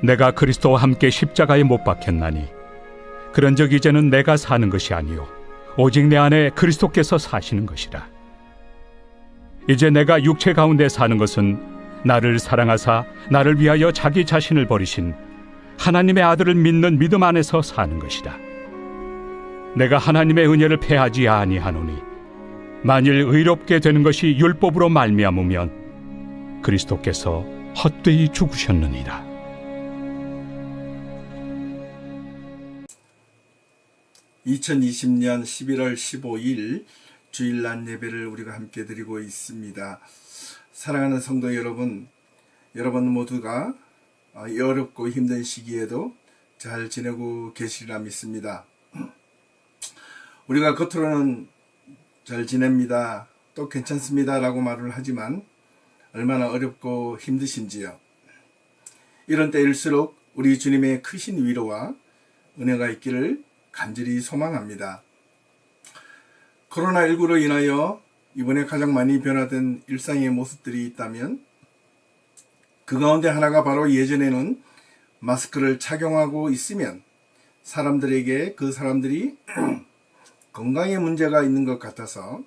내가 그리스도와 함께 십자가에 못 박혔나니 그런즉 이제는 내가 사는 것이 아니요 오직 내 안에 그리스도께서 사시는 것이라. 이제 내가 육체 가운데 사는 것은 나를 사랑하사 나를 위하여 자기 자신을 버리신 하나님의 아들을 믿는 믿음 안에서 사는 것이다. 내가 하나님의 은혜를 패하지 아니하노니 만일 의롭게 되는 것이 율법으로 말미암으면 그리스도께서 헛되이 죽으셨느니라. (2020년 11월 15일) 주일날 예배를 우리가 함께 드리고 있습니다. 사랑하는 성도 여러분, 여러분 모두가 이 어렵고 힘든 시기에도 잘 지내고 계시리라 믿습니다. 우리가 겉으로는 잘 지냅니다, 또 괜찮습니다 라고 말을 하지만 얼마나 어렵고 힘드신지요. 이런 때일수록 우리 주님의 크신 위로와 은혜가 있기를 간절히 소망합니다. 코로나19로 인하여 이번에 가장 많이 변화된 일상의 모습들이 있다면 그 가운데 하나가 바로 예전에는 마스크를 착용하고 있으면 사람들에게 그 사람들이 건강에 문제가 있는 것 같아서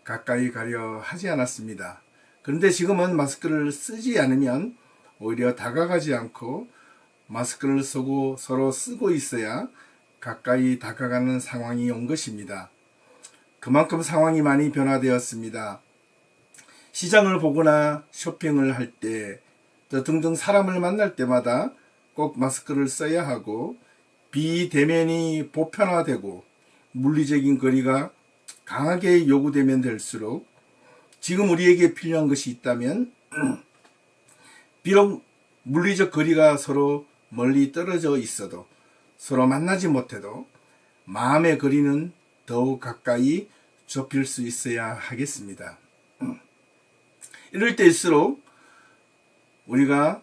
가까이 가려 하지 않았습니다. 그런데 지금은 마스크를 쓰지 않으면 오히려 다가가지 않고 마스크를 쓰고 서로 쓰고 있어야 가까이 다가가는 상황이 온 것입니다. 그만큼 상황이 많이 변화되었습니다. 시장을 보거나 쇼핑을 할 때, 또 등등 사람을 만날 때마다 꼭 마스크를 써야 하고 비대면이 보편화되고 물리적인 거리가 강하게 요구되면 될수록 지금 우리에게 필요한 것이 있다면 비록 물리적 거리가 서로 멀리 떨어져 있어도 서로 만나지 못해도 마음의 거리는 더욱 가까이 좁힐 수 있어야 하겠습니다. 이럴 때일수록 우리가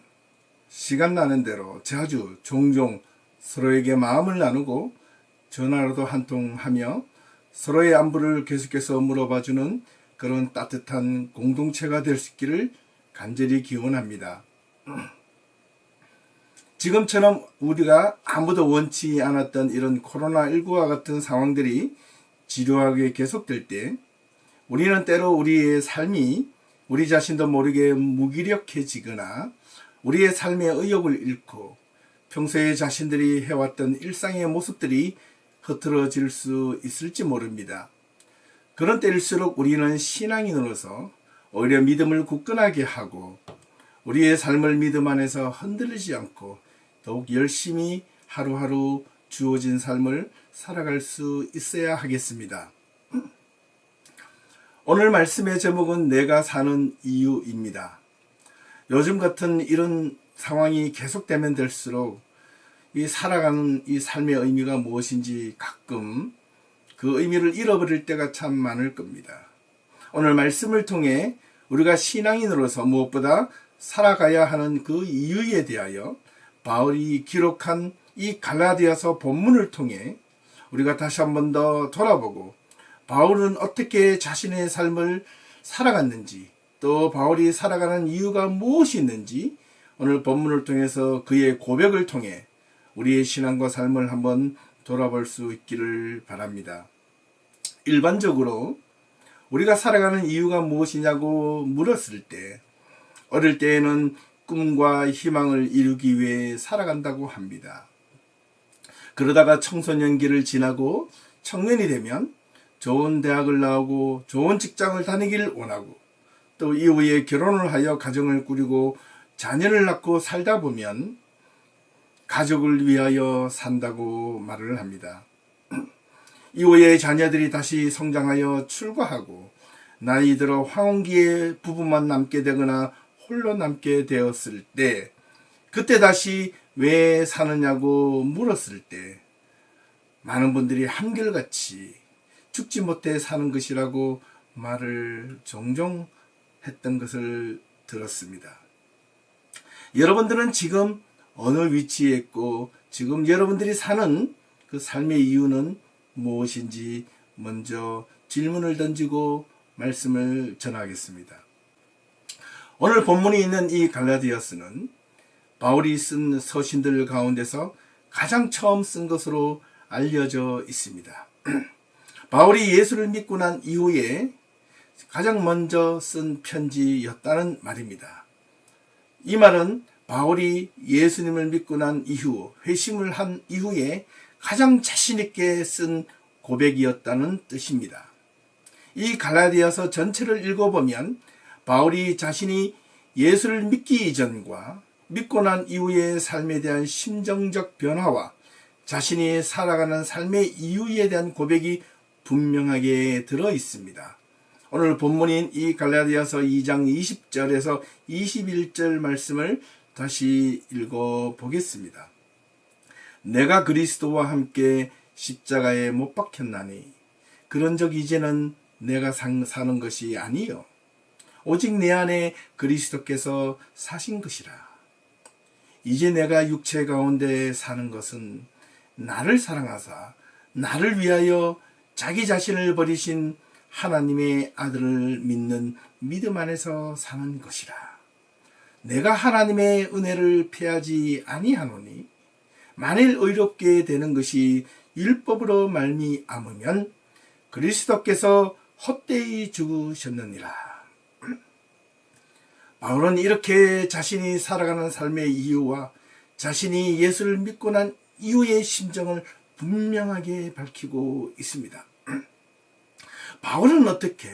시간 나는 대로 자주 종종 서로에게 마음을 나누고 전화로도 한통 하며 서로의 안부를 계속해서 물어봐주는 그런 따뜻한 공동체가 될 수 있기를 간절히 기원합니다. 지금처럼 우리가 아무도 원치 않았던 이런 코로나19와 같은 상황들이 지루하게 계속될 때 우리는 때로 우리의 삶이 우리 자신도 모르게 무기력해지거나 우리의 삶의 의욕을 잃고 평소에 자신들이 해왔던 일상의 모습들이 흐트러질 수 있을지 모릅니다. 그런 때일수록 우리는 신앙인으로서 오히려 믿음을 굳건하게 하고 우리의 삶을 믿음 안에서 흔들리지 않고 더욱 열심히 하루하루 주어진 삶을 살아갈 수 있어야 하겠습니다. 오늘 말씀의 제목은 내가 사는 이유입니다. 요즘 같은 이런 상황이 계속되면 될수록 이 살아가는 이 삶의 의미가 무엇인지 가끔 그 의미를 잃어버릴 때가 참 많을 겁니다. 오늘 말씀을 통해 우리가 신앙인으로서 무엇보다 살아가야 하는 그 이유에 대하여 바울이 기록한 이 갈라디아서 본문을 통해 우리가 다시 한 번 더 돌아보고 바울은 어떻게 자신의 삶을 살아갔는지 또 바울이 살아가는 이유가 무엇이 있는지 오늘 본문을 통해서 그의 고백을 통해 우리의 신앙과 삶을 한번 돌아볼 수 있기를 바랍니다. 일반적으로 우리가 살아가는 이유가 무엇이냐고 물었을 때 어릴 때에는 꿈과 희망을 이루기 위해 살아간다고 합니다. 그러다가 청소년기를 지나고 청년이 되면 좋은 대학을 나오고 좋은 직장을 다니기를 원하고 또 이후에 결혼을 하여 가정을 꾸리고 자녀를 낳고 살다 보면 가족을 위하여 산다고 말을 합니다. 이후에 자녀들이 다시 성장하여 출가하고 나이 들어 황혼기에 부부만 남게 되거나 홀로 남게 되었을 때 그때 다시 왜 사느냐고 물었을 때 많은 분들이 한결같이 죽지 못해 사는 것이라고 말을 종종 했던 것을 들었습니다. 여러분들은 지금 어느 위치에 있고 지금 여러분들이 사는 그 삶의 이유는 무엇인지 먼저 질문을 던지고 말씀을 전하겠습니다. 오늘 본문이 있는 이 갈라디아서는 바울이 쓴 서신들 가운데서 가장 처음 쓴 것으로 알려져 있습니다. 바울이 예수를 믿고 난 이후에 가장 먼저 쓴 편지였다는 말입니다. 이 말은 바울이 예수님을 믿고 난 이후, 회심을 한 이후에 가장 자신있게 쓴 고백이었다는 뜻입니다. 이 갈라디아서 전체를 읽어보면 바울이 자신이 예수를 믿기 이전과 믿고 난 이후의 삶에 대한 심정적 변화와 자신이 살아가는 삶의 이유에 대한 고백이 분명하게 들어 있습니다. 오늘 본문인 이 갈라디아서 2장 20절에서 21절 말씀을 다시 읽어보겠습니다. 내가 그리스도와 함께 십자가에 못 박혔나니 그런적 이제는 내가 사는 것이 아니요 오직 내 안에 그리스도께서 사신 것이라. 이제 내가 육체 가운데 사는 것은 나를 사랑하사 나를 위하여 자기 자신을 버리신 하나님의 아들을 믿는 믿음 안에서 사는 것이라. 내가 하나님의 은혜를 패하지 아니하노니 만일 의롭게 되는 것이 율법으로 말미암으면 그리스도께서 헛되이 죽으셨느니라. 바울은 이렇게 자신이 살아가는 삶의 이유와 자신이 예수를 믿고 난 이후의 심정을 분명하게 밝히고 있습니다. 바울은 어떻게,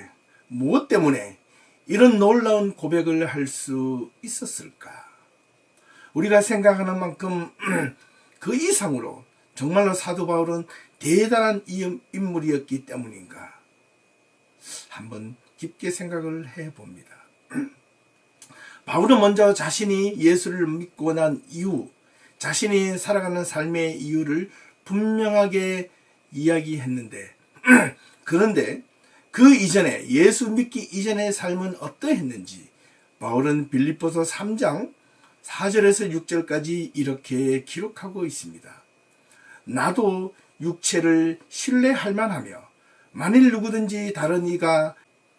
무엇 때문에 이런 놀라운 고백을 할 수 있었을까? 우리가 생각하는 만큼 그 이상으로 정말로 사도 바울은 대단한 인물이었기 때문인가? 한번 깊게 생각을 해봅니다. 바울은 먼저 자신이 예수를 믿고 난 이후, 자신이 살아가는 삶의 이유를 분명하게 이야기했는데, 그런데 그 이전에, 예수 믿기 이전의 삶은 어떠했는지 바울은 빌립보서 3장 4절에서 6절까지 이렇게 기록하고 있습니다. 나도 육체를 신뢰할 만하며 만일 누구든지 다른 이가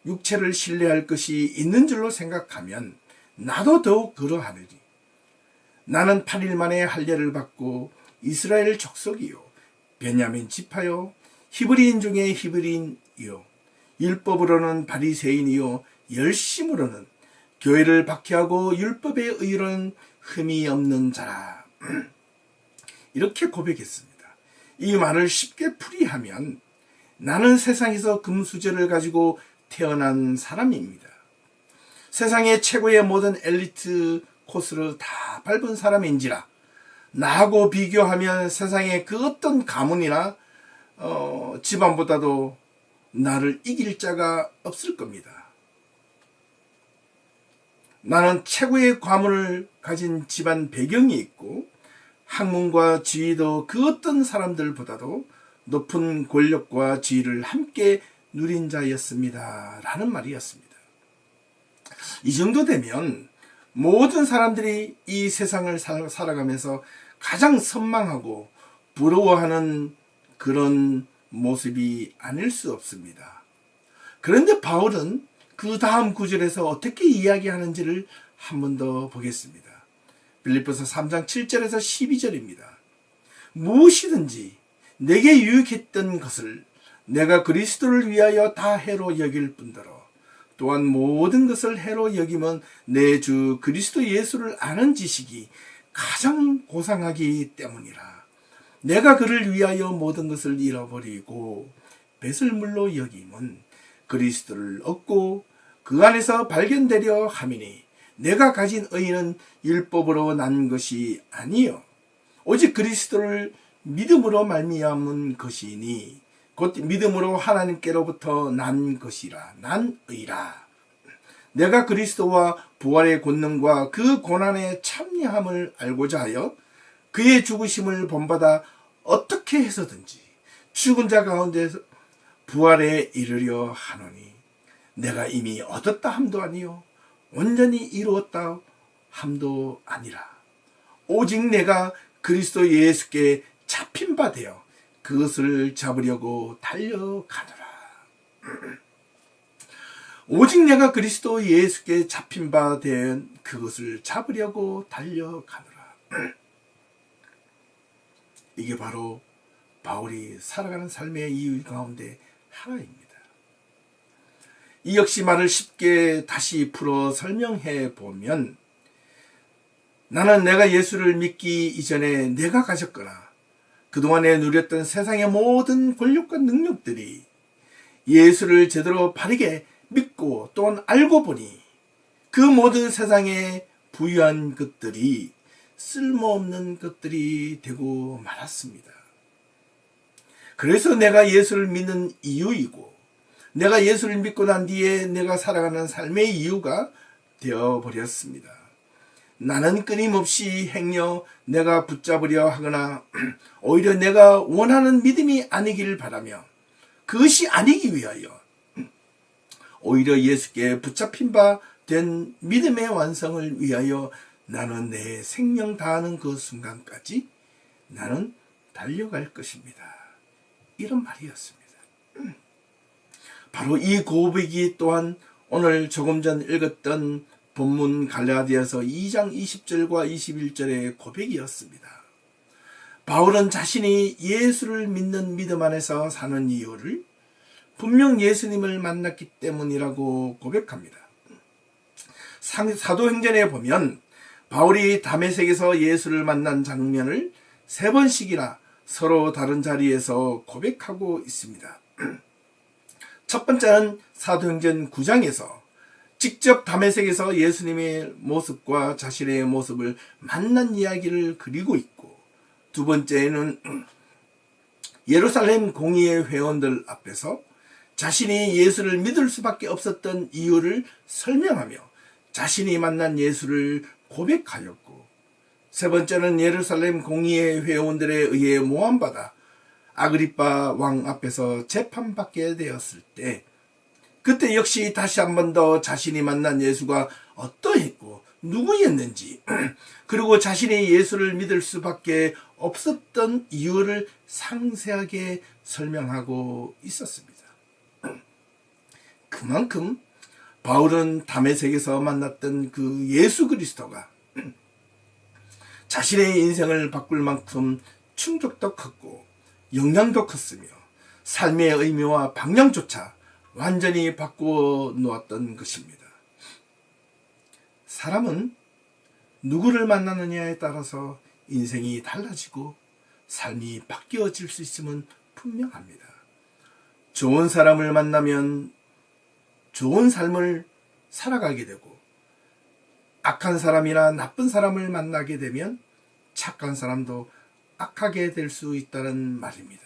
육체를 신뢰할 것이 있는 줄로 생각하면 나도 더욱 그러하리니 나는 8일 만에 할례를 받고 이스라엘 족속이요 베냐민 지파요 히브리인 중에 히브리인이요 율법으로는 바리새인이요 열심으로는 교회를 박해하고 율법의 의로는 흠이 없는 자라. 이렇게 고백했습니다. 이 말을 쉽게 풀이하면 나는 세상에서 금수저를 가지고 태어난 사람입니다. 세상의 최고의 모든 엘리트 코스를 다 밟은 사람인지라 나하고 비교하면 세상의 그 어떤 가문이나 집안보다도 나를 이길 자가 없을 겁니다. 나는 최고의 과문을 가진 집안 배경이 있고 학문과 지위도 그 어떤 사람들보다도 높은 권력과 지위를 함께 누린 자였습니다. 라는 말이었습니다. 이 정도 되면 모든 사람들이 이 세상을 살아가면서 가장 선망하고 부러워하는 그런 모습이 아닐 수 없습니다. 그런데 바울은 그 다음 구절에서 어떻게 이야기하는지를 한 번 더 보겠습니다. 빌립보서 3장 7절에서 12절입니다. 무엇이든지 내게 유익했던 것을 내가 그리스도를 위하여 다 해로 여길 뿐더러 또한 모든 것을 해로 여기면 내 주 그리스도 예수를 아는 지식이 가장 고상하기 때문이라. 내가 그를 위하여 모든 것을 잃어버리고 배설물로 여김은 그리스도를 얻고 그 안에서 발견되려 함이니 내가 가진 의는 율법으로 난 것이 아니요 오직 그리스도를 믿음으로 말미암은 것이니 곧 믿음으로 하나님께로부터 난 것이라. 난 의라. 내가 그리스도와 부활의 권능과 그 고난의 참여함을 알고자 하여 그의 죽으심을 본받아 어떻게 해서든지 죽은 자 가운데서 부활에 이르려 하노니 내가 이미 얻었다 함도 아니요 온전히 이루었다 함도 아니라 오직 내가 그리스도 예수께 잡힌 바 되어 그것을 잡으려고 달려가노라. 오직 내가 그리스도 예수께 잡힌 바 된 그것을 잡으려고 달려가노라. 이게 바로 바울이 살아가는 삶의 이유 가운데 하나입니다. 이 역시 말을 쉽게 다시 풀어 설명해 보면, 나는 내가 예수를 믿기 이전에 내가 가졌거나 그동안에 누렸던 세상의 모든 권력과 능력들이 예수를 제대로 바르게 믿고 또한 알고 보니 그 모든 세상에 부유한 것들이 쓸모없는 것들이 되고 말았습니다. 그래서 내가 예수를 믿는 이유이고, 내가 예수를 믿고 난 뒤에 내가 살아가는 삶의 이유가 되어버렸습니다. 나는 끊임없이 행여 내가 붙잡으려 하거나 오히려 내가 원하는 믿음이 아니기를 바라며, 그것이 아니기 위하여 오히려 예수께 붙잡힌 바 된 믿음의 완성을 위하여 나는 내 생명 다하는 그 순간까지 나는 달려갈 것입니다. 이런 말이었습니다. 바로 이 고백이 또한 오늘 조금 전 읽었던 본문 갈라디아서 2장 20절과 21절의 고백이었습니다. 바울은 자신이 예수를 믿는 믿음 안에서 사는 이유를 분명 예수님을 만났기 때문이라고 고백합니다. 사도행전에 보면 바울이 다메섹에서 예수를 만난 장면을 3번씩이나 서로 다른 자리에서 고백하고 있습니다. 첫 번째는 사도행전 9장에서 직접 다메섹에서 예수님의 모습과 자신의 모습을 만난 이야기를 그리고 있고, 두 번째는 예루살렘 공의회 회원들 앞에서 자신이 예수를 믿을 수밖에 없었던 이유를 설명하며 자신이 만난 예수를 고백하였고, 세 번째는 예루살렘 공의회 회원들에 의해 모함받아 아그리빠 왕 앞에서 재판받게 되었을 때, 그때 역시 다시 한 번 더 자신이 만난 예수가 어떠했고 누구였는지, 그리고 자신이 예수를 믿을 수밖에 없었던 이유를 상세하게 설명하고 있었습니다. 그만큼 바울은 다메섹에서 만났던 그 예수 그리스도가 자신의 인생을 바꿀 만큼 충격도 컸고 영향도 컸으며 삶의 의미와 방향조차 완전히 바꾸어 놓았던 것입니다. 사람은 누구를 만나느냐에 따라서 인생이 달라지고 삶이 바뀌어질 수 있음은 분명합니다. 좋은 사람을 만나면 좋은 삶을 살아가게 되고, 악한 사람이나 나쁜 사람을 만나게 되면 착한 사람도 악하게 될 수 있다는 말입니다.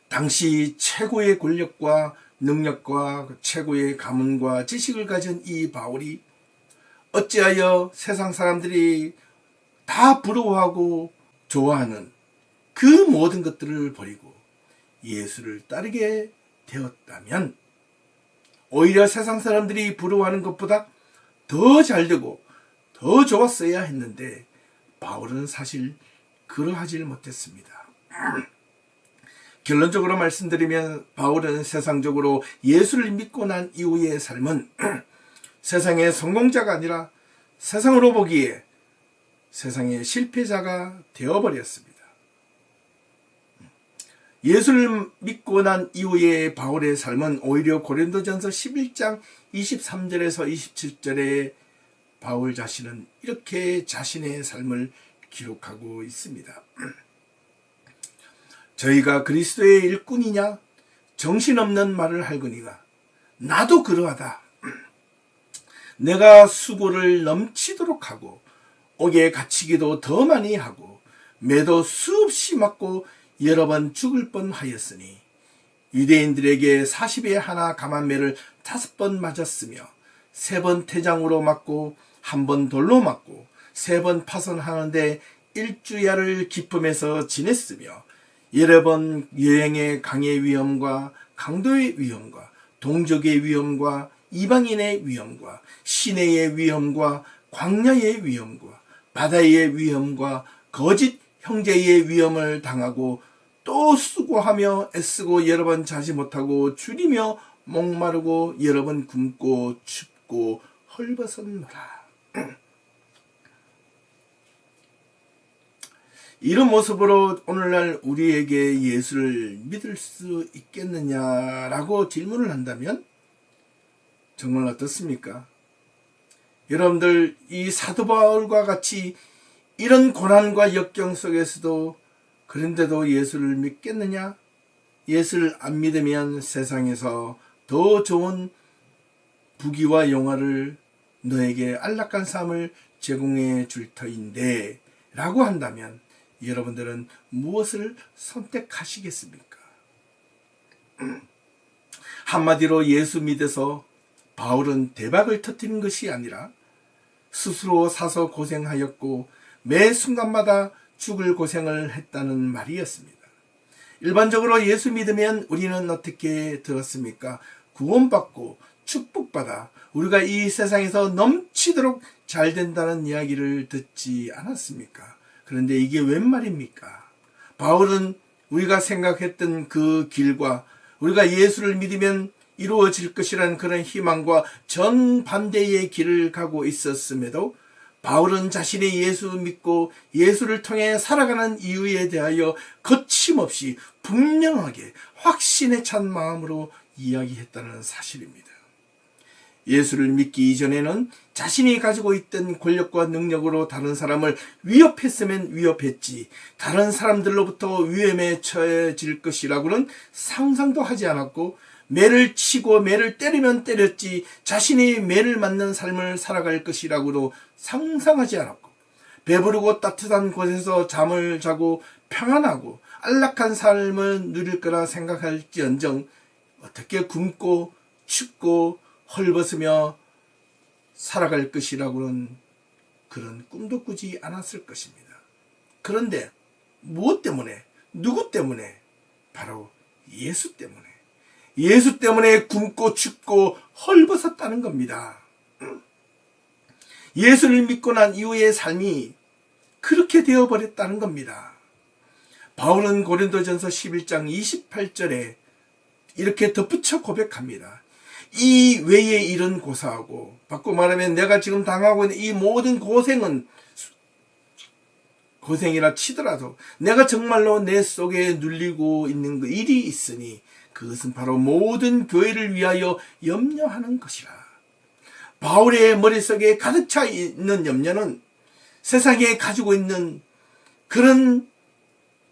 당시 최고의 권력과 능력과 최고의 가문과 지식을 가진 이 바울이 어찌하여 세상 사람들이 다 부러워하고 좋아하는 그 모든 것들을 버리고 예수를 따르게 되었다면, 오히려 세상 사람들이 부러워하는 것보다 더 잘되고 더 좋았어야 했는데 바울은 사실 그러하지 못했습니다. 결론적으로 말씀드리면 바울은 세상적으로 예수를 믿고 난 이후의 삶은 세상의 성공자가 아니라 세상으로 보기에 세상의 실패자가 되어버렸습니다. 예수를 믿고 난 이후의 바울의 삶은 오히려 고린도전서 11장 23절에서 27절에 바울 자신은 이렇게 자신의 삶을 기록하고 있습니다. 저희가 그리스도의 일꾼이냐 정신없는 말을 할거니가 나도 그러하다. 내가 수고를 넘치도록 하고 옥에 갇히기도 더 많이 하고 매도 수없이 맞고 여러 번 죽을 뻔하였으니 유대인들에게 40에 하나 감한매를 5번 맞았으며 3번 태장으로 맞고 1번 돌로 맞고 3번 파선하는데 1주야를 기쁨에서 지냈으며 여러 번 여행의 강의 위험과 강도의 위험과 동족의 위험과 이방인의 위험과 시내의 위험과 광야의 위험과 바다의 위험과 거짓 형제의 위험을 당하고 또 수고하며 애쓰고 여러 번 자지 못하고 줄이며 목마르고 여러 번 굶고 춥고 헐벗었노라. 이런 모습으로 오늘날 우리에게 예수를 믿을 수 있겠느냐라고 질문을 한다면 정말 어떻습니까? 여러분들 이 사도 바울과 같이 이런 고난과 역경 속에서도 그런데도 예수를 믿겠느냐? 예수를 안 믿으면 세상에서 더 좋은 부귀와 영화를 너에게 안락한 삶을 제공해 줄 터인데 라고 한다면 여러분들은 무엇을 선택하시겠습니까? 한마디로 예수 믿어서 바울은 대박을 터뜨린 것이 아니라 스스로 사서 고생하였고 매 순간마다 죽을 고생을 했다는 말이었습니다. 일반적으로 예수 믿으면 우리는 어떻게 들었습니까? 구원받고 축복받아 우리가 이 세상에서 넘치도록 잘 된다는 이야기를 듣지 않았습니까? 그런데 이게 웬 말입니까? 바울은 우리가 생각했던 그 길과 우리가 예수를 믿으면 이루어질 것이라는 그런 희망과 정반대의 길을 가고 있었음에도 바울은 자신이 예수 믿고 예수를 통해 살아가는 이유에 대하여 거침없이 분명하게 확신에 찬 마음으로 이야기했다는 사실입니다. 예수를 믿기 이전에는 자신이 가지고 있던 권력과 능력으로 다른 사람을 위협했으면 위협했지 다른 사람들로부터 위험에 처해질 것이라고는 상상도 하지 않았고 매를 치고 매를 때리면 때렸지 자신이 매를 맞는 삶을 살아갈 것이라고도 상상하지 않았고 배부르고 따뜻한 곳에서 잠을 자고 평안하고 안락한 삶을 누릴 거라 생각할지언정 어떻게 굶고 춥고 헐벗으며 살아갈 것이라고는 그런 꿈도 꾸지 않았을 것입니다. 그런데 무엇 때문에? 누구 때문에? 바로 예수 때문에. 예수 때문에 굶고 춥고 헐벗었다는 겁니다. 예수를 믿고 난 이후의 삶이 그렇게 되어버렸다는 겁니다. 바울은 고린도전서 11장 28절에 이렇게 덧붙여 고백합니다. 이 외의 일은 고사하고 바꿔 말하면 내가 지금 당하고 있는 이 모든 고생은 고생이라 치더라도 내가 정말로 내 속에 눌리고 있는 그 일이 있으니 그것은 바로 모든 교회를 위하여 염려하는 것이라. 바울의 머릿속에 가득 차 있는 염려는 세상에 가지고 있는 그런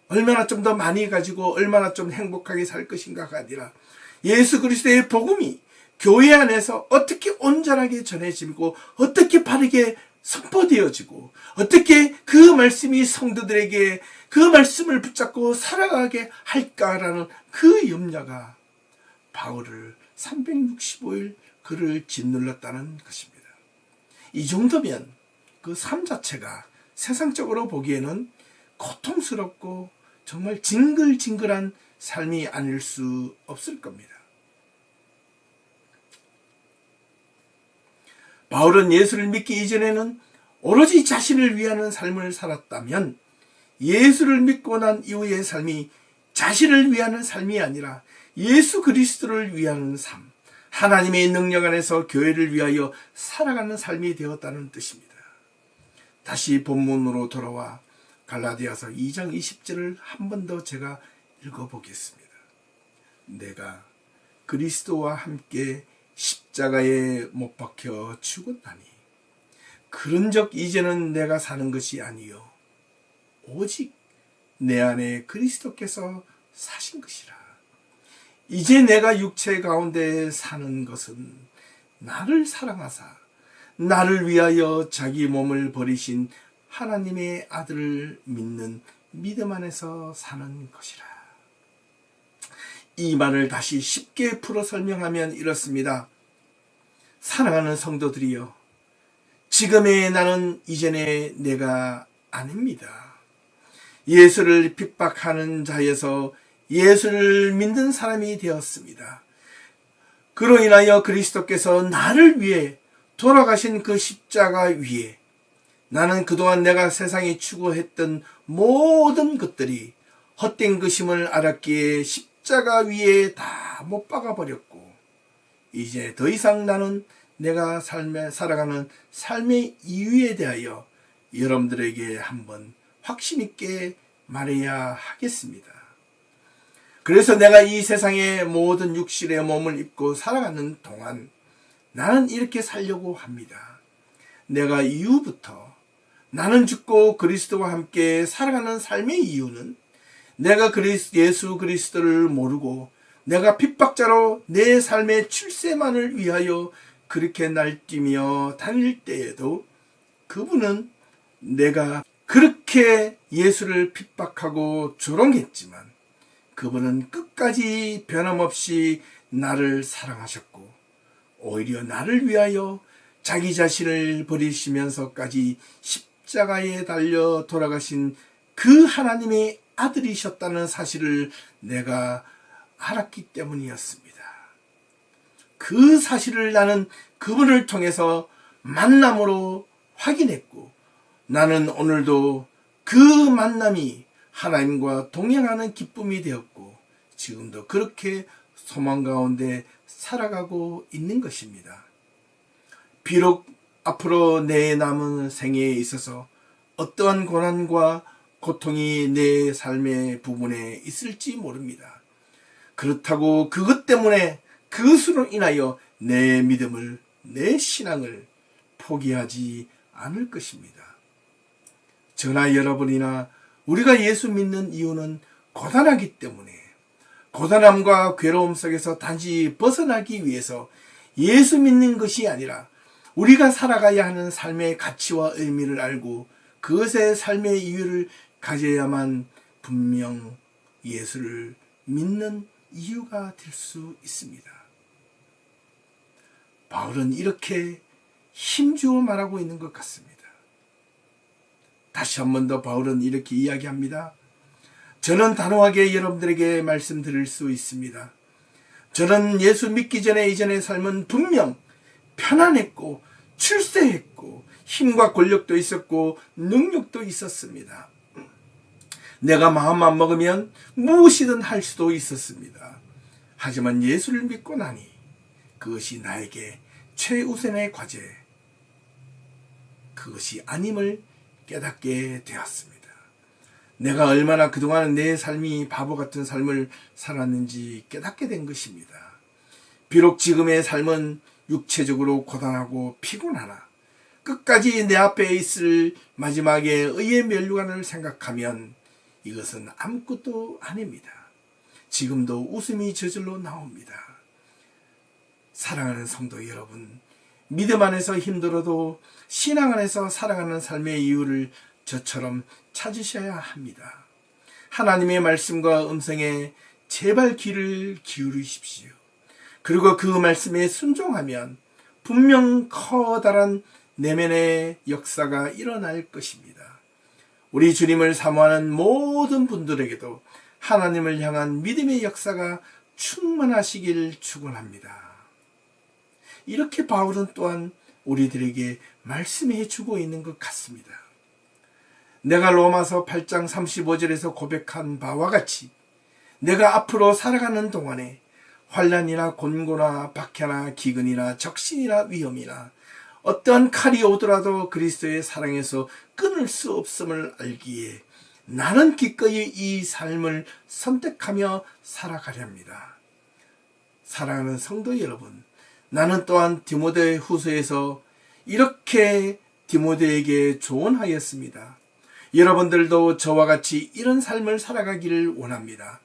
얼마나 좀 더 많이 가지고 얼마나 좀 행복하게 살 것인가가 아니라 예수 그리스도의 복음이 교회 안에서 어떻게 온전하게 전해지고 어떻게 바르게 선포되어지고 어떻게 그 말씀이 성도들에게 그 말씀을 붙잡고 살아가게 할까라는 그 염려가 바울을 365일 그를 짓눌렀다는 것입니다. 이 정도면 그 삶 자체가 세상적으로 보기에는 고통스럽고 정말 징글징글한 삶이 아닐 수 없을 겁니다. 바울은 예수를 믿기 이전에는 오로지 자신을 위하는 삶을 살았다면 예수를 믿고 난 이후의 삶이 자신을 위하는 삶이 아니라 예수 그리스도를 위하는 삶, 하나님의 능력 안에서 교회를 위하여 살아가는 삶이 되었다는 뜻입니다. 다시 본문으로 돌아와 갈라디아서 2장 20절을 한 번 더 제가 읽어보겠습니다. 내가 그리스도와 함께 십자가에 못 박혀 죽었다니 그런즉 이제는 내가 사는 것이 아니요 오직 내 안에 그리스도께서 사신 것이라. 이제 내가 육체 가운데 사는 것은 나를 사랑하사 나를 위하여 자기 몸을 버리신 하나님의 아들을 믿는 믿음 안에서 사는 것이라. 이 말을 다시 쉽게 풀어 설명하면 이렇습니다. 사랑하는 성도들이여, 지금의 나는 이전의 내가 아닙니다. 예수를 핍박하는 자에서 예수를 믿는 사람이 되었습니다. 그로 인하여 그리스도께서 나를 위해 돌아가신 그 십자가 위에 나는 그동안 내가 세상에 추구했던 모든 것들이 헛된 것임을 알았기에 십자가 위에 다 못 박아버렸고 이제 더 이상 나는 내가 살아가는 삶의 이유에 대하여 여러분들에게 한번 확신 있게 말해야 하겠습니다. 그래서 내가 이 세상의 모든 육신의 몸을 입고 살아가는 동안 나는 이렇게 살려고 합니다. 내가 이후부터 나는 죽고 그리스도와 함께 살아가는 삶의 이유는 내가 예수 그리스도를 모르고 내가 핍박자로 내 삶의 출세만을 위하여 그렇게 날뛰며 다닐 때에도 그분은 내가 그렇게 예수를 핍박하고 조롱했지만 그분은 끝까지 변함없이 나를 사랑하셨고 오히려 나를 위하여 자기 자신을 버리시면서까지 십자가에 달려 돌아가신 그 하나님의 아들이셨다는 사실을 내가 알았기 때문이었습니다. 그 사실을 나는 그분을 통해서 만남으로 확인했고 나는 오늘도 그 만남이 하나님과 동행하는 기쁨이 되었고 지금도 그렇게 소망 가운데 살아가고 있는 것입니다. 비록 앞으로 내 남은 생애에 있어서 어떠한 고난과 고통이 내 삶의 부분에 있을지 모릅니다. 그렇다고 그것 때문에 그것으로 인하여 내 믿음을, 내 신앙을 포기하지 않을 것입니다. 저나 여러분이나 우리가 예수 믿는 이유는 고단하기 때문에 고단함과 괴로움 속에서 단지 벗어나기 위해서 예수 믿는 것이 아니라 우리가 살아가야 하는 삶의 가치와 의미를 알고 그것의 삶의 이유를 가져야만 분명 예수를 믿는 이유가 될 수 있습니다. 바울은 이렇게 힘주어 말하고 있는 것 같습니다. 다시 한 번 더 바울은 이렇게 이야기합니다. 저는 단호하게 여러분들에게 말씀드릴 수 있습니다. 저는 예수 믿기 전에 이전의 삶은 분명 편안했고 출세했고 힘과 권력도 있었고 능력도 있었습니다. 내가 마음만 먹으면 무엇이든 할 수도 있었습니다. 하지만 예수를 믿고 나니 그것이 나에게 최우선의 과제, 그것이 아님을 깨닫게 되었습니다. 내가 얼마나 그동안 내 삶이 바보 같은 삶을 살았는지 깨닫게 된 것입니다. 비록 지금의 삶은 육체적으로 고단하고 피곤하나 끝까지 내 앞에 있을 마지막에 의의 면류관을 생각하면 이것은 아무것도 아닙니다. 지금도 웃음이 저절로 나옵니다. 사랑하는 성도 여러분, 믿음 안에서 힘들어도 신앙 안에서 살아가는 삶의 이유를 저처럼 찾으셔야 합니다. 하나님의 말씀과 음성에 제발 귀를 기울이십시오. 그리고 그 말씀에 순종하면 분명 커다란 내면의 역사가 일어날 것입니다. 우리 주님을 사모하는 모든 분들에게도 하나님을 향한 믿음의 역사가 충만하시길 축원합니다. 이렇게 바울은 또한 우리들에게 말씀해 주고 있는 것 같습니다. 내가 로마서 8장 35절에서 고백한 바와 같이 내가 앞으로 살아가는 동안에 환난이나 곤고나 박해나 기근이나 적신이나 위험이나 어떠한 칼이 오더라도 그리스도의 사랑에서 끊을 수 없음을 알기에 나는 기꺼이 이 삶을 선택하며 살아가렵니다. 사랑하는 성도 여러분, 나는 또한 디모데 후서에서 이렇게 디모데에게 조언하였습니다. 여러분들도 저와 같이 이런 삶을 살아가기를 원합니다.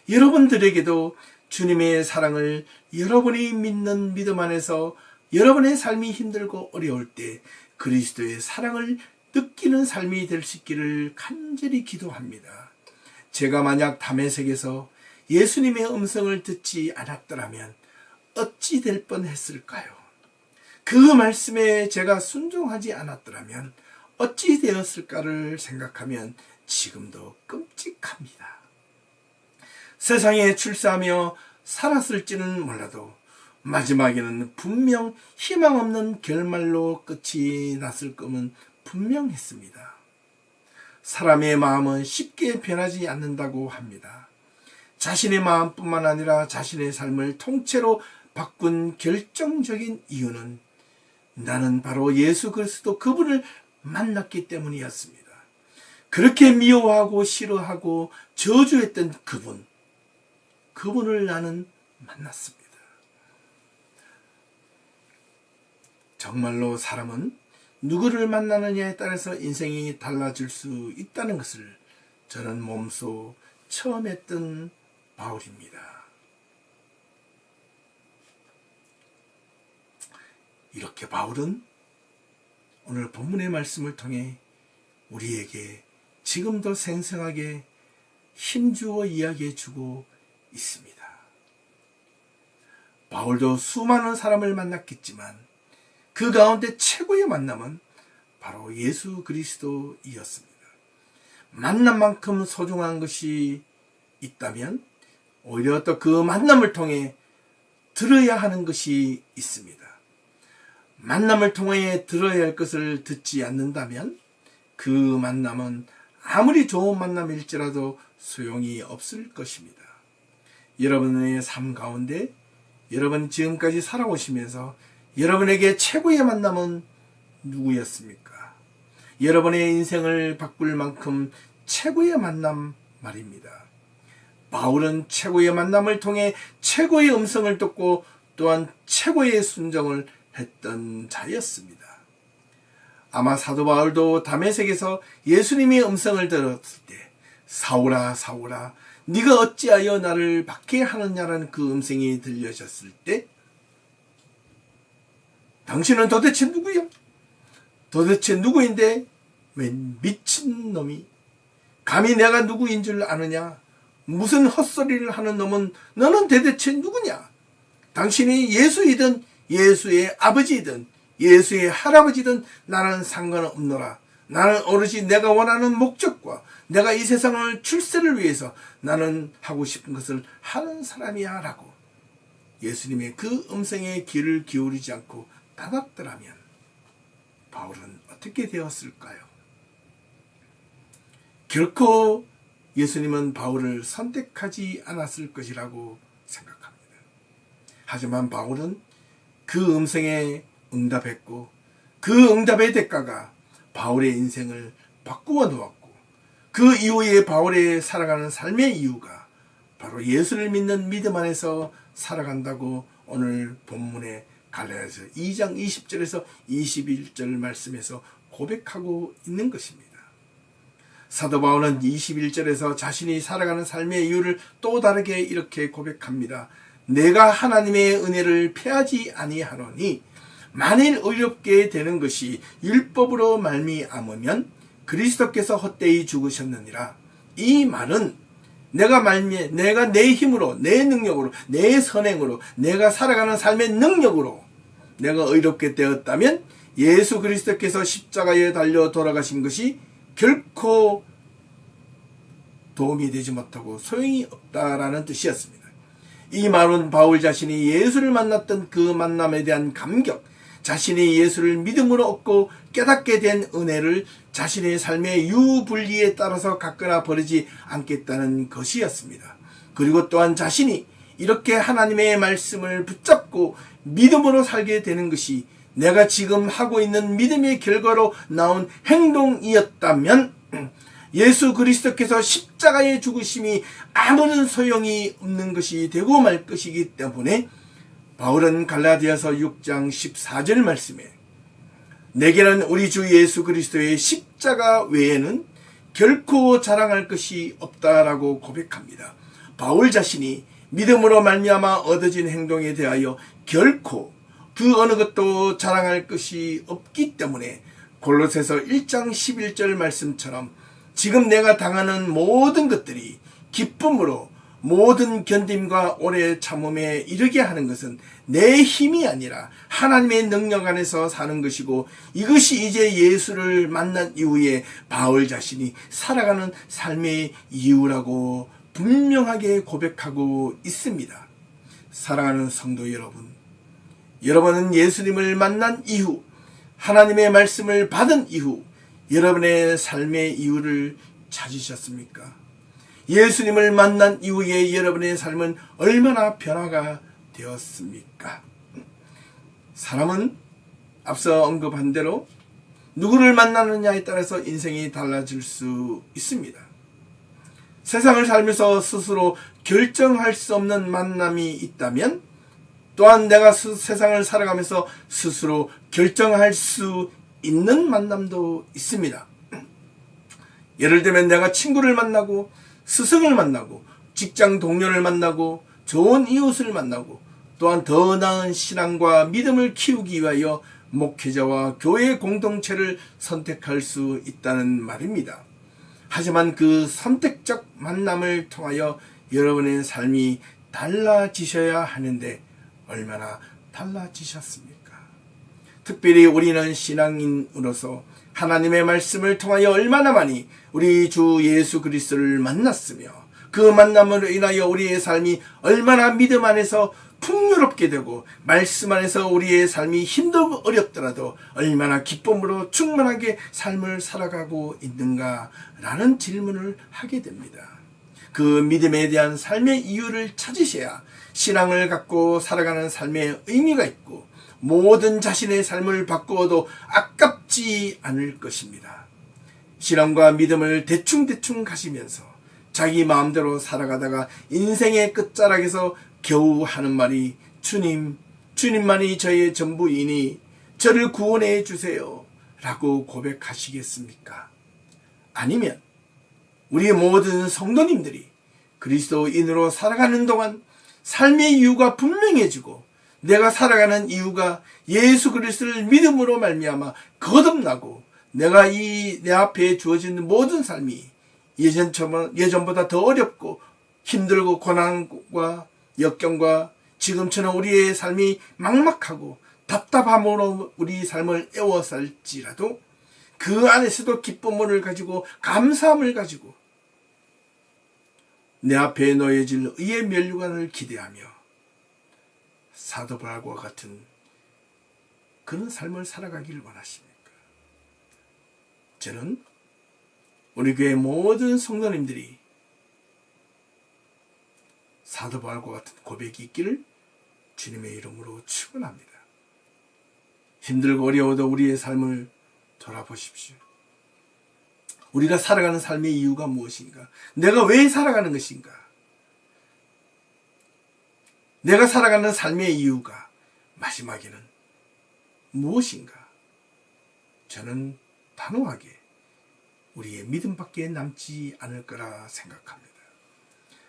여러분들에게도 주님의 사랑을 여러분이 믿는 믿음 안에서 여러분의 삶이 힘들고 어려울 때 그리스도의 사랑을 느끼는 삶이 될 수 있기를 간절히 기도합니다. 제가 만약 다메섹에서 예수님의 음성을 듣지 않았더라면 어찌 될 뻔했을까요? 그 말씀에 제가 순종하지 않았더라면 어찌 되었을까를 생각하면 지금도 끔찍합니다. 세상에 출세하며 살았을지는 몰라도 마지막에는 분명 희망 없는 결말로 끝이 났을 것은 분명했습니다. 사람의 마음은 쉽게 변하지 않는다고 합니다. 자신의 마음뿐만 아니라 자신의 삶을 통째로 바꾼 결정적인 이유는 나는 바로 예수 그리스도 그분을 만났기 때문이었습니다. 그렇게 미워하고 싫어하고 저주했던 그분을 나는 만났습니다. 정말로 사람은 누구를 만나느냐에 따라서 인생이 달라질 수 있다는 것을 저는 몸소 처음 했던 바울입니다. 이렇게 바울은 오늘 본문의 말씀을 통해 우리에게 지금도 생생하게 힘주어 이야기해 주고 있습니다. 바울도 수많은 사람을 만났겠지만 그 가운데 최고의 만남은 바로 예수 그리스도이었습니다. 만남만큼 소중한 것이 있다면 오히려 또 그 만남을 통해 들어야 하는 것이 있습니다. 만남을 통해 들어야 할 것을 듣지 않는다면 그 만남은 아무리 좋은 만남일지라도 소용이 없을 것입니다. 여러분의 삶 가운데 여러분이 지금까지 살아오시면서 여러분에게 최고의 만남은 누구였습니까? 여러분의 인생을 바꿀 만큼 최고의 만남 말입니다. 바울은 최고의 만남을 통해 최고의 음성을 듣고 또한 최고의 순종을 했던 자였습니다. 아마 사도 바울도 다메섹에서 예수님의 음성을 들었을 때 사울아 사울아 네가 어찌하여 나를 박해하느냐라는 그 음성이 들려졌을 때 당신은 도대체 누구야? 도대체 누구인데 웬 미친놈이 감히 내가 누구인 줄 아느냐? 무슨 헛소리를 하는 놈은 너는 대체 누구냐? 당신이 예수이든 예수의 아버지이든 예수의 할아버지든 나는 상관없노라. 나는 오로지 내가 원하는 목적과 내가 이 세상을 출세를 위해서 나는 하고 싶은 것을 하는 사람이야 라고 예수님의 그 음성에 귀를 기울이지 않고 닫았더라면 바울은 어떻게 되었을까요? 결코 예수님은 바울을 선택하지 않았을 것이라고 생각합니다. 하지만 바울은 그 음성에 응답했고 그 응답의 대가가 바울의 인생을 바꾸어 놓았고 그 이후에 바울의 살아가는 삶의 이유가 바로 예수를 믿는 믿음 안에서 살아간다고 오늘 본문의 갈라디아서 2장 20절에서 21절 말씀에서 고백하고 있는 것입니다. 사도 바울은 21절에서 자신이 살아가는 삶의 이유를 또 다르게 이렇게 고백합니다. 내가 하나님의 은혜를 패하지 아니하노니 만일 의롭게 되는 것이 율법으로 말미암으면 그리스도께서 헛되이 죽으셨느니라. 이 말은 내가 내 힘으로 내 능력으로 내 선행으로 내가 살아가는 삶의 능력으로 내가 의롭게 되었다면 예수 그리스도께서 십자가에 달려 돌아가신 것이 결코 도움이 되지 못하고 소용이 없다라는 뜻이었습니다. 이 말은 바울 자신이 예수를 만났던 그 만남에 대한 감격, 자신이 예수를 믿음으로 얻고 깨닫게 된 은혜를 자신의 삶의 유불리에 따라서 갖거나 버리지 않겠다는 것이었습니다. 그리고 또한 자신이 이렇게 하나님의 말씀을 붙잡고 믿음으로 살게 되는 것이 내가 지금 하고 있는 믿음의 결과로 나온 행동이었다면 예수 그리스도께서 십자가의 죽으심이 아무런 소용이 없는 것이 되고 말 것이기 때문에 바울은 갈라디아서 6장 14절 말씀에 내게는 우리 주 예수 그리스도의 십자가 외에는 결코 자랑할 것이 없다라고 고백합니다. 바울 자신이 믿음으로 말미암아 얻어진 행동에 대하여 결코 그 어느 것도 자랑할 것이 없기 때문에 골로새서 1장 11절 말씀처럼 지금 내가 당하는 모든 것들이 기쁨으로 모든 견딤과 오래 참음에 이르게 하는 것은 내 힘이 아니라 하나님의 능력 안에서 사는 것이고 이것이 이제 예수를 만난 이후에 바울 자신이 살아가는 삶의 이유라고 분명하게 고백하고 있습니다. 사랑하는 성도 여러분, 여러분은 예수님을 만난 이후 하나님의 말씀을 받은 이후 여러분의 삶의 이유를 찾으셨습니까? 예수님을 만난 이후에 여러분의 삶은 얼마나 변화가 되었습니까? 사람은 앞서 언급한 대로 누구를 만나느냐에 따라서 인생이 달라질 수 있습니다. 세상을 살면서 스스로 결정할 수 없는 만남이 있다면 또한 내가 세상을 살아가면서 스스로 결정할 수 있는 만남도 있습니다. 예를 들면 내가 친구를 만나고 스승을 만나고 직장 동료를 만나고 좋은 이웃을 만나고 또한 더 나은 신앙과 믿음을 키우기 위하여 목회자와 교회 공동체를 선택할 수 있다는 말입니다. 하지만 그 선택적 만남을 통하여 여러분의 삶이 달라지셔야 하는데 얼마나 달라지셨습니까? 특별히 우리는 신앙인으로서 하나님의 말씀을 통하여 얼마나 많이 우리 주 예수 그리스도를 만났으며 그 만남으로 인하여 우리의 삶이 얼마나 믿음 안에서 풍요롭게 되고 말씀 안에서 우리의 삶이 힘들고 어렵더라도 얼마나 기쁨으로 충만하게 삶을 살아가고 있는가라는 질문을 하게 됩니다. 그 믿음에 대한 삶의 이유를 찾으셔야 신앙을 갖고 살아가는 삶의 의미가 있고 모든 자신의 삶을 바꾸어도 아깝지 않을 것입니다. 신앙과 믿음을 대충대충 가시면서 자기 마음대로 살아가다가 인생의 끝자락에서 겨우 하는 말이 주님만이 저의 전부이니 저를 구원해 주세요 라고 고백하시겠습니까? 아니면 우리 모든 성도님들이 그리스도인으로 살아가는 동안 삶의 이유가 분명해지고 내가 살아가는 이유가 예수 그리스도를 믿음으로 말미암아 거듭나고 내가 내 앞에 주어진 모든 삶이 예전보다 더 어렵고 힘들고 고난과 역경과 지금처럼 우리의 삶이 막막하고 답답함으로 우리 삶을 애워살지라도 그 안에서도 기쁨을 가지고 감사함을 가지고 내 앞에 놓여질 의의 면류관을 기대하며 사도 바울과 같은 그런 삶을 살아가기를 원하십니까? 저는 우리 교회 모든 성도님들이 사도 바울과 같은 고백이 있기를 주님의 이름으로 축원합니다. 힘들고 어려워도 우리의 삶을 돌아보십시오. 우리가 살아가는 삶의 이유가 무엇인가? 내가 왜 살아가는 것인가? 내가 살아가는 삶의 이유가 마지막에는 무엇인가? 저는 단호하게 우리의 믿음밖에 남지 않을 거라 생각합니다.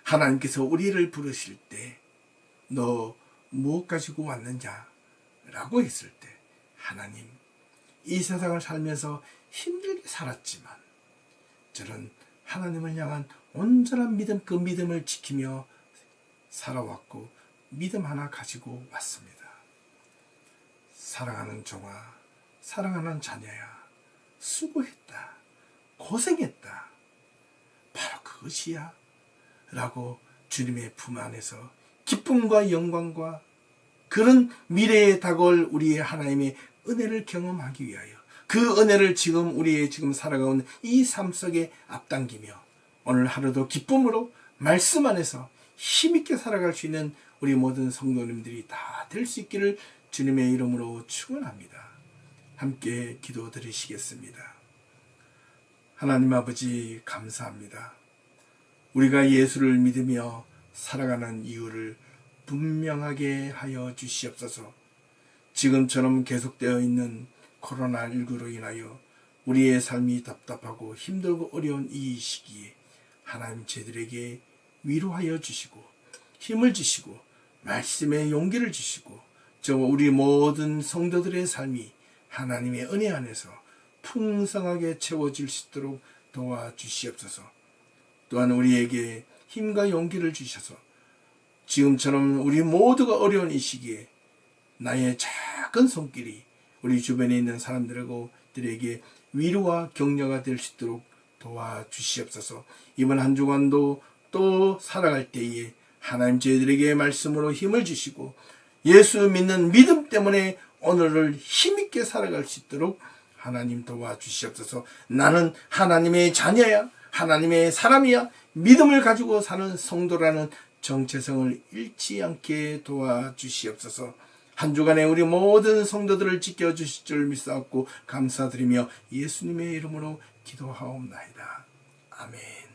하나님께서 우리를 부르실 때 너 무엇 가지고 왔느냐? 라고 했을 때 하나님, 이 세상을 살면서 힘들게 살았지만 저는 하나님을 향한 온전한 믿음, 그 믿음을 지키며 살아왔고 믿음 하나 가지고 왔습니다. 사랑하는 종아, 사랑하는 자녀야, 수고했다, 고생했다, 바로 그것이야 라고 주님의 품 안에서 기쁨과 영광과 그런 미래에 다가올 우리의 하나님의 은혜를 경험하기 위하여 그 은혜를 지금 우리의 지금 살아가는 이 삶 속에 앞당기며 오늘 하루도 기쁨으로 말씀 안에서 힘있게 살아갈 수 있는 우리 모든 성도님들이 다 될 수 있기를 주님의 이름으로 축원합니다. 함께 기도드리시겠습니다. 하나님 아버지 감사합니다. 우리가 예수를 믿으며 살아가는 이유를 분명하게 하여 주시옵소서. 지금처럼 계속되어 있는 코로나19로 인하여 우리의 삶이 답답하고 힘들고 어려운 이 시기에 하나님 저희들에게 위로하여 주시고 힘을 주시고 말씀의 용기를 주시고 저 우리 모든 성도들의 삶이 하나님의 은혜 안에서 풍성하게 채워질 수 있도록 도와주시옵소서. 또한 우리에게 힘과 용기를 주셔서 지금처럼 우리 모두가 어려운 이 시기에 나의 작은 손길이 우리 주변에 있는 사람들에게 위로와 격려가 될 수 있도록 도와주시옵소서. 이번 한 주간도 또 살아갈 때에 하나님 저희들에게 말씀으로 힘을 주시고 예수 믿는 믿음 때문에 오늘을 힘있게 살아갈 수 있도록 하나님 도와주시옵소서. 나는 하나님의 자녀야, 하나님의 사람이야, 믿음을 가지고 사는 성도라는 정체성을 잃지 않게 도와주시옵소서. 한 주간에 우리 모든 성도들을 지켜주실 줄 믿사옵고 감사드리며 예수님의 이름으로 기도하옵나이다. 아멘.